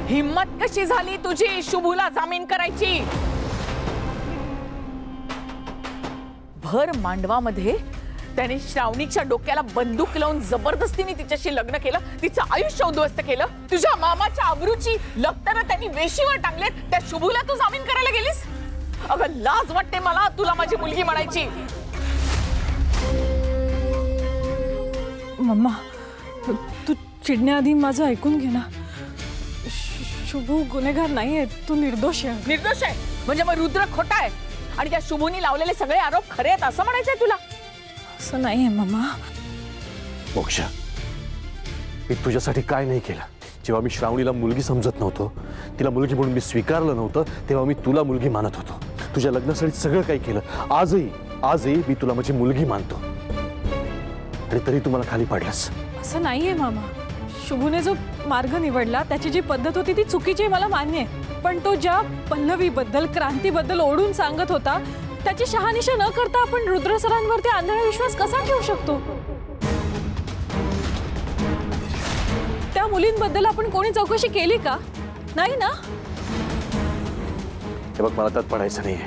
हिम्मत कशी झाली तुझी शुभूला जामीन करायची? भर मांडवामध्ये त्याने श्रावणीच्या डोक्याला बंदूक लावून जबरदस्तीने तिच्याशी लग्न केलं, तिचं आयुष्य उद्ध्वस्त केलं. तुझ्या मामाच्या अब्रूची लक्तरं त्यांनी वेशीवर टांगलेत, त्या शुभूला तू जामीन करायला गेलीस? अगं लाज वाटते मला तुला माझी मुलगी म्हणायची. मम्मा, तू चिडण्याआधी माझं ऐकून घे ना. शुभू गुन्हेगार नाहीये, तू निर्दोष आहे. निर्दोष आहे म्हणजे मग रुद्र खोटा आहे आणि त्या शुभूनी लावलेले सगळे आरोप खरे आहेत असं म्हणायचंय तुला? असं नाहीये मम्मा. मोक्षा, मी तुझ्यासाठी काय नाही केलं. जेव्हा मी श्रावणीला मुलगी समजत नव्हतो, तिला मुलगी म्हणून मी स्वीकारलं नव्हतं, तेव्हा मी तुला मुलगी मानत होतो. तुझ्या लग्नासाठी सगळं काही केलं. आजही मी तुला माझी मुलगी मानतो आणि तरी तू मला खाली पाडलंस. असं नाहीये मामा. शुभूने जो मार्ग निवडला त्याची जी पद्धत होती ती चुकीची आहे, मला मान्य आहे. पण तो ज्या पल्लवीबद्दल, क्रांतीबद्दल ओढून सांगत होता, त्याची शहानिशा न करता आपण रुद्र सरांवरती आंधळा विश्वास कसा ठेवू शकतो? त्या मुलींबद्दल आपण कोणी चौकशी केली का? नाही ना. हे बघ, मला त्यात पडायचं नाहीये.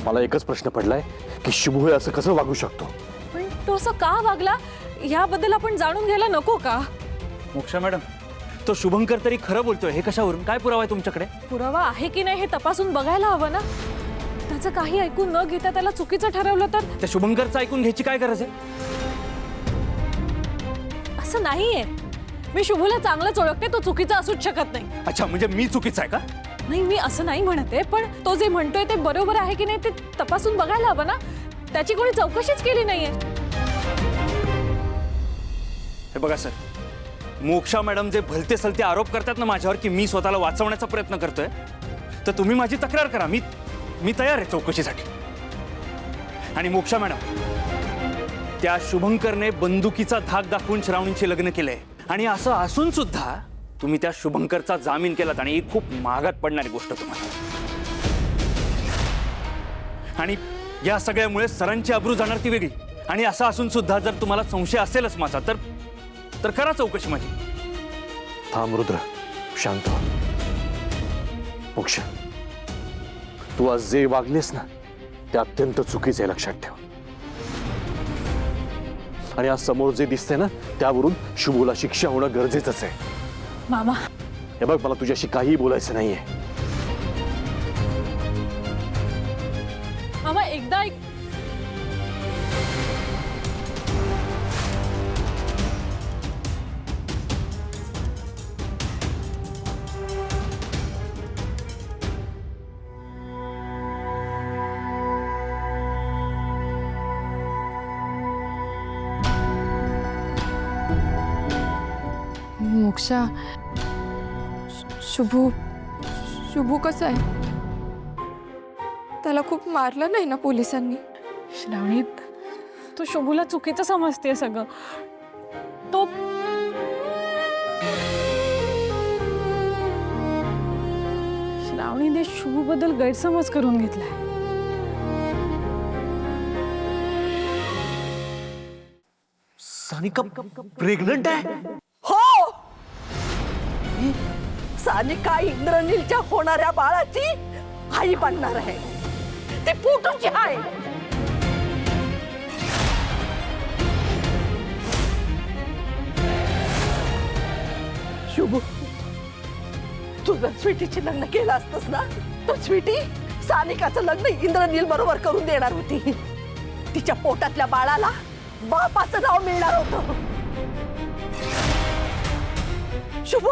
मला एकच प्रश्न पडलाय की शुभू हे असं कसं वागू शकतो. पण तो असं का वागला याबद्दल आपण जाणून घ्यायला नको का? मोक्षा मॅडम, तो शुभंकर तरी खरं बोलतोय हे कशावरून? काय पुरावा आहे तुमच्याकडे? पुरावा आहे की नाही हे तपासून बघायला हवं ना. त्याचं काही ऐकून न घेता त्याला चुकीचं ठरवलं तर? त्या शुभंकरचं ऐकून घ्यायची काय गरज आहे? असं नाहीये. मी शुभूला चांगलंच ओळखते, तो चुकीचा असूच शकत नाही. अच्छा, म्हणजे मी चुकीचा आहे का? नाही, मी असं नाही म्हणते, पण तो जे म्हणतोय ते बरोबर आहे की नाही ते तपासून बघायला हवं ना. त्याची कोणी चौकशीच केली नाहीये. हे बघा सर, मोक्षा मॅडम जे भलते सलते आरोप करतात ना माझ्यावर की मी स्वतःला वाचवण्याचा प्रयत्न करतोय, तर तुम्ही माझी तक्रार करा. मी तयार आहे चौकशीसाठी. आणि मोक्षा मॅडम, त्या शुभंकरने बंदुकीचा धाक दाखवून श्रावणींचे लग्न केलंय आणि असं असून सुद्धा तुम्ही त्या शुभंकरचा जामीन केलात आणि ही खूप महागात पडणारी गोष्ट तुम्हाला. आणि या सगळ्यामुळे सरांची अब्रू जाणार ती वेगळी. आणि असं असून सुद्धा जर तुम्हाला संशय असेलच माझा तर करा चौकशी माझी. थांब रुद्र, शांत हो. मोक्षा, तू आज जे वागलेस ना ते अत्यंत चुकीचे आहे, लक्षात ठेव. आणि आज समोर जे दिसतंय ना त्यावरून शुभूला शिक्षा होणं गरजेचंच आहे. मामा, हे बघ, मला तुझ्याशी काहीही बोलायचं नाहीये. मामा एकदा ऐक. मोक्षा, शुभू कसा आहे? त्याला खूप मारलं नाही ना पोलिसांनी? श्रावणी, तू शुभूला चुकीचं समजते सगळं. तो श्रावणीने शुभूबद्दल गैरसमज करून घेतलाय. सानिका प्रेग्नंट आहे? हो, सानिका इंद्रनीलच्या होणाऱ्या बाळाची आई बनणार आहे. ती पोटूची आहे. शुभ, तू जर स्वीटीचे लग्न केलं असतस ना तर स्वीटी सानिकाचं लग्न इंद्रनील बरोबर करून देणार होती. तिच्या पोटातल्या बाळाला बापाचं नाव मिळणार होतं. शुभ,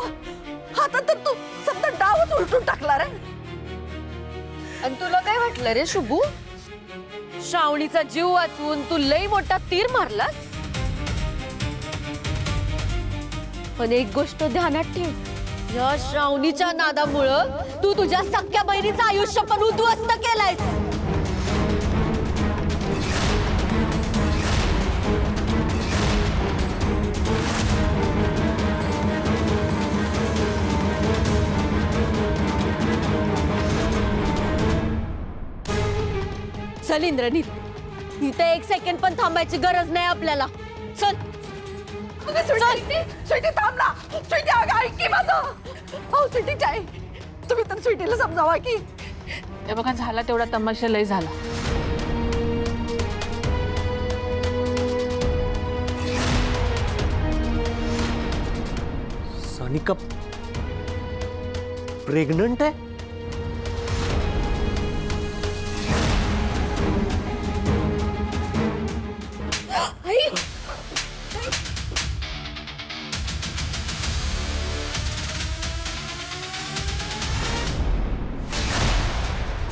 आता तर तू समजा डावच उलटून टाकला रे. आणि तुला काय वाटलं रे शुभू? श्रावणीचा जीव वाचवून तू लई मोठा तीर मारलास. पण एक गोष्ट ध्यानात ठेव, या श्रावणीच्या नादामुळं तू तुझ्या सख्या बहिणीचं आयुष्य पण उद्ध्वस्त केलंयस. चल इंद्रनील, इथे एक सेकंड पण थांबायची गरज नाही आपल्याला. चल स्वीटी थांब ना. स्वीटी अगं ऐक की माझं. अहो स्वीटीच आहे. तुम्ही तर स्वीटीला समजावा की. हे बघा झाला तेवढा तमाशा लय झाला. सानिका प्रेग्नंट आहे?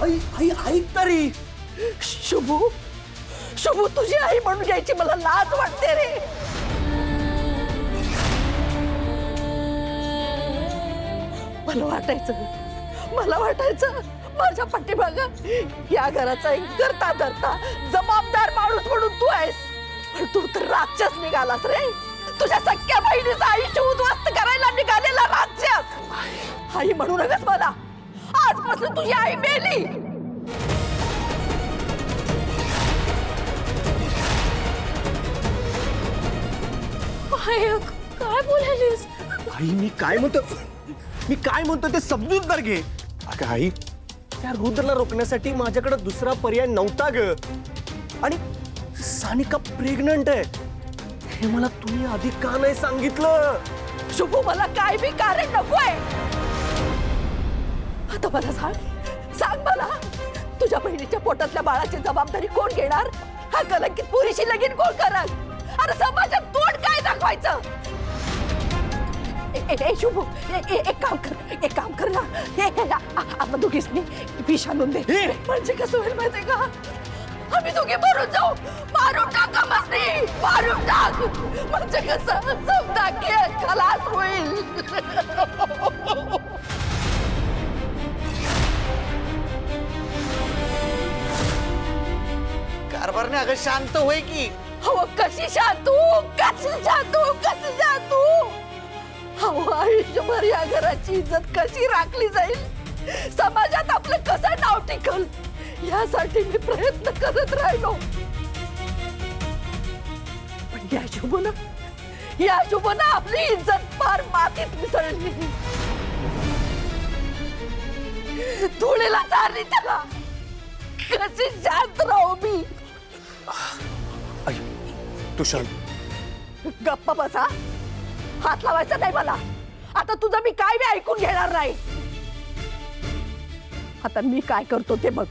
आई आई ऐक तरी. शुभू शुभू तुझी आई म्हणून घ्यायची मला लाज वाटते रे. मला वाटायचं माझ्या पाठीमागं या घराचा एक करता धरता जबाबदार माणूस म्हणून तू आहेस. पण तू तर राक्षस निघालास रे. तुझ्या सख्या बहिणीचं आयुष्य उद्ध्वस्त करायला निघालेला राक्षस. आई म्हणू नकस मला. आजपासून तुझी आई मेली. काय बोलायलीस? आई मी काय म्हणतो ते समजून तर घे. अगं आई त्या रुद्रला रोखण्यासाठी माझ्याकडे दुसरा पर्याय नव्हता ग. आणि सानिका प्रेग्नंट आहे हे मला तुम्ही आधी का नाही सांगितलं? शुभू मला काय बी कारण नकोय. आता मला सांग मला तुझ्या बहिणीच्या पोटातल्या बाळाची जबाबदारी कोण घेणार? हा कलंकित पोरीशी लगीन कोण करल? अरे समाजात तोंड काय दाखवायचं? शुभू एक काम कर ना. आपण दोघीसनी विष आणून दे. म्हणजे कसं होईल माहितीये का? आम्ही दोघे मरून जाऊ. मारून टाक आम्हासनी. मारून टाक. म्हणजे कसं समजा की खलास होईल. कारभारने अगं शांत होय की. हो कशी शांतू. हो आयुष्यभर या घराची इज्जत कशी राखली जाईल, समाजात आपलं कसं नाव टिकल, यासाठी मी प्रयत्न करत राहिलो. पण या शुभनं आपली इज्जत फार मातीत मिसळली. धुळेला चालली त्याला. कशी शांत राहू मी. तू शांत. गप्पा बसा. हात लावायचा नाही मला. आता तुझं मी काय बी ऐकून घेणार नाही. आता मी काय करतो ते बघ.